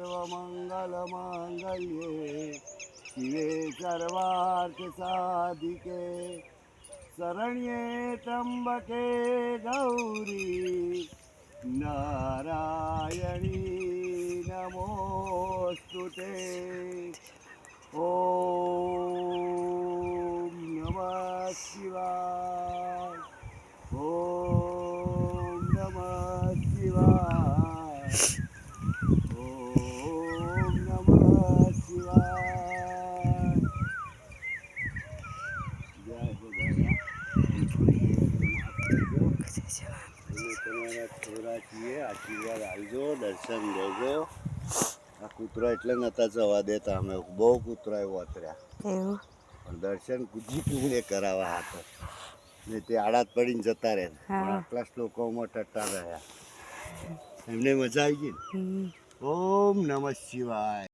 सर्वमङ्गलमाङ्गल्ये शिवे सर्वार्थसाधिके शरण्ये त्र्यम्बके गौरी नारायणी नमोऽस्तु ते। ॐ नमः शिवाय। ॐ नमः शिवाय। ॐ नमः शिवाय। जय हो दादा। તમારા છોરા છીએ, આશીર્વાદ આપજો, દર્શન દેજો. આ કૂતરા એટલે નતા જવા દેતા, અમે બહુ કૂતરા વતર્યા પણ દર્શન કૂદીને કરાવવા હતા ને તે આડા જ પડીને જતા રહે પણ આટલા શ્લોકોમાં ટટ્ટા રહ્યા એમને મજા આવી ગઈ ને. ઓમ નમઃ શિવાય.